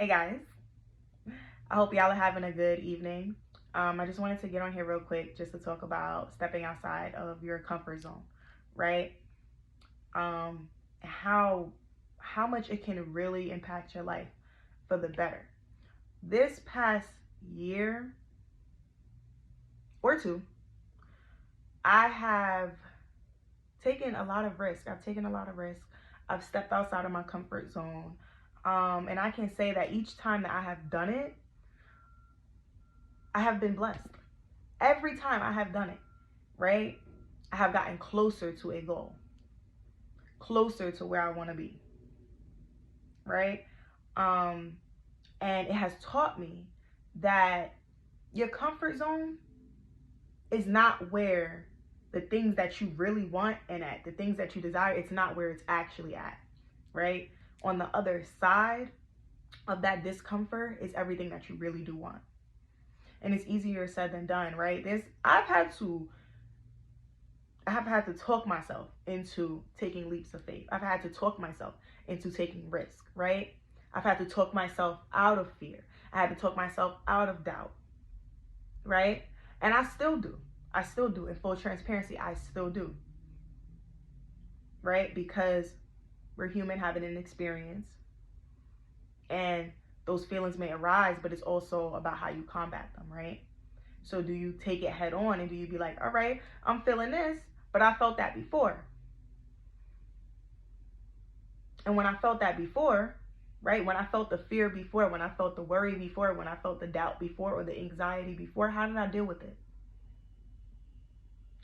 Hey guys, I hope y'all are having a good evening. I just wanted to get on here real quick just to talk about stepping outside of your comfort zone, right? Um, how much it can really impact your life for the better. This past year or two, I have taken a lot of risk. I've taken a lot of risk. I've stepped outside of my comfort zone. And I can say that each time that I have done it, I have been blessed. Every time I have done it, right? I have gotten closer to a goal, closer to where I want to be, right? Um, and it has taught me that your comfort zone is not where the things that you really want and at the things that you desire, it's not where it's actually at, right? On the other side of that discomfort is everything that you really do want. And it's easier said than done, right? I have had to talk myself into taking leaps of faith. I've had to talk myself into taking risk, right? I've had to talk myself out of fear. I had to talk myself out of doubt, right? And I still do. I still do. In full transparency, I still do, right? Because we're human having an experience, and those feelings may arise, but it's also about how you combat them, right? So do you take it head on and do you be like, all right, I'm feeling this, but I felt that before. And when I felt that before, right, when I felt the fear before, when I felt the worry before, when I felt the doubt before or the anxiety before, how did I deal with it?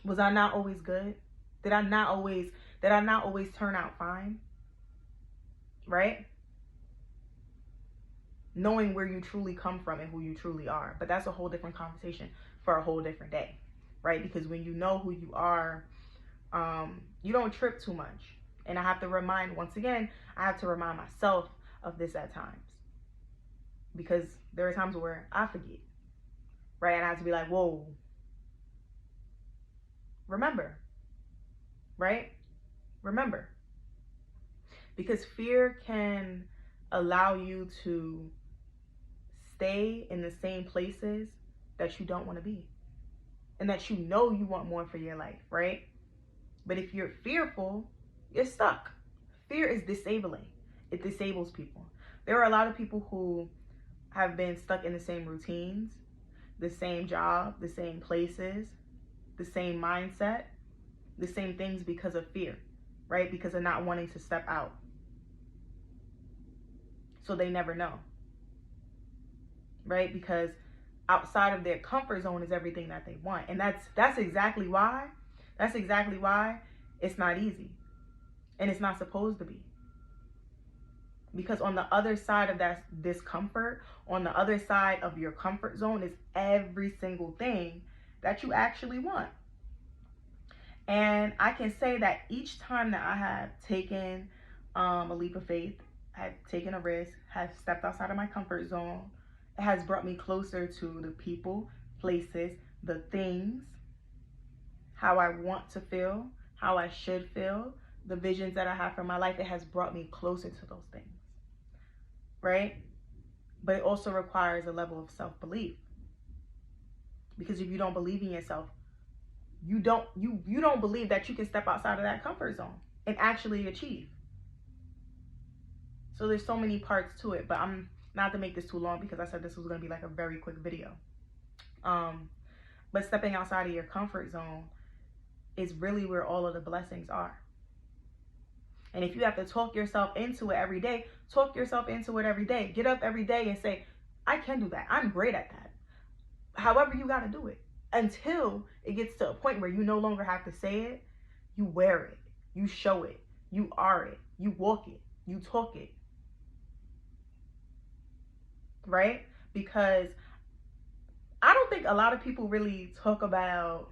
Was I not always good? Did I not always turn out fine? Right? Knowing where you truly come from and who you truly are. But that's a whole different conversation for a whole different day, right? Because when you know who you are, you don't trip too much. And I have to remind myself of this at times. Because there are times where I forget, right? And I have to be like, whoa, remember, right? Remember. Because fear can allow you to stay in the same places that you don't want to be and that you know you want more for your life, right? But if you're fearful, you're stuck. Fear is disabling. It disables people. There are a lot of people who have been stuck in the same routines, the same job, the same places, the same mindset, the same things because of fear, right? Because of not wanting to step out. So they never know, right? Because outside of their comfort zone is everything that they want. And that's exactly why it's not easy. And it's not supposed to be. Because on the other side of that discomfort, on the other side of your comfort zone is every single thing that you actually want. And I can say that each time that I have taken a leap of faith, I've taken a risk, have stepped outside of my comfort zone, it has brought me closer to the people, places, the things, how I want to feel, how I should feel, the visions that I have for my life. It has brought me closer to those things, right? But it also requires a level of self-belief. Because if you don't believe in yourself, you don't believe that you can step outside of that comfort zone and actually achieve. So there's so many parts to it, but I'm not to make this too long because I said this was going to be like a very quick video. But stepping outside of your comfort zone is really where all of the blessings are. And if you have to talk yourself into it every day, talk yourself into it every day. Get up every day and say, I can do that. I'm great at that. However you got to do it. Until it gets to a point where you no longer have to say it, you wear it, you show it, you are it, you walk it, you talk it. Right? Because I don't think a lot of people really talk about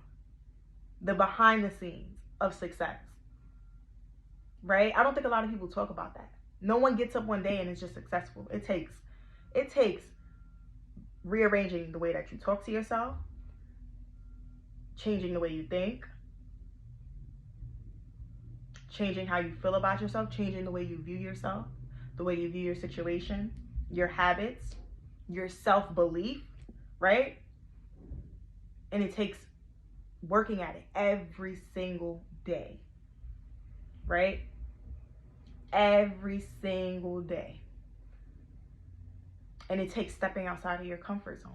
the behind the scenes of success. Right? I don't think a lot of people talk about that. No one gets up one day and is just successful. It takes rearranging the way that you talk to yourself, changing the way you think, changing how you feel about yourself, changing the way you view yourself, the way you view your situation, your habits, your self-belief, right? And it takes working at it every single day, right? Every single day. And it takes stepping outside of your comfort zone.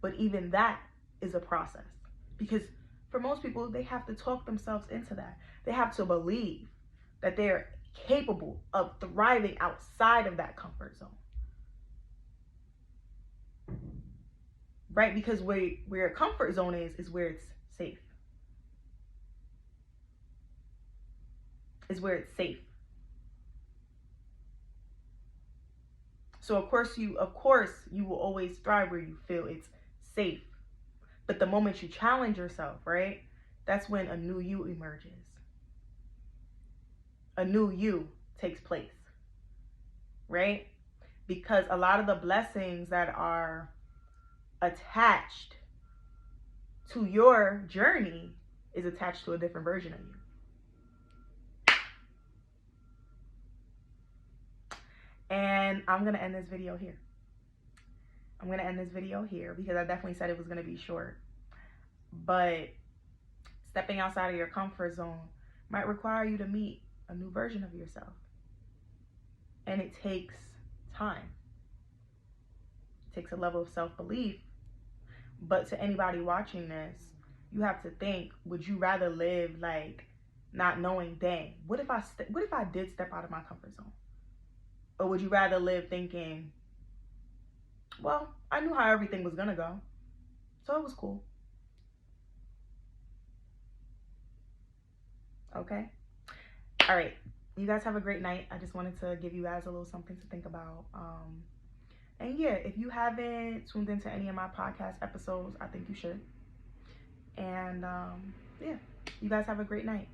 But even that is a process, because for most people, they have to talk themselves into that. They have to believe that they're capable of thriving outside of that comfort zone. Right? Because where a comfort zone is where it's safe. Is where it's safe. So of course you will always thrive where you feel it's safe. But the moment you challenge yourself, right? That's when a new you emerges. A new you takes place. Right? Because a lot of the blessings that are attached to your journey is attached to a different version of you. And I'm going to end this video here. I'm going to end this video here because I definitely said it was going to be short. But stepping outside of your comfort zone might require you to meet a new version of yourself. And it takes time. It takes a level of self-belief. But to anybody watching this, you have to think, would you rather live like not knowing, dang, what if I did step out of my comfort zone? Or would you rather live thinking, well, I knew how everything was gonna go, so it was cool. Okay? All right. You guys have a great night. I just wanted to give you guys a little something to think about. And yeah, if you haven't tuned into any of my podcast episodes, I think you should. And yeah, you guys have a great night.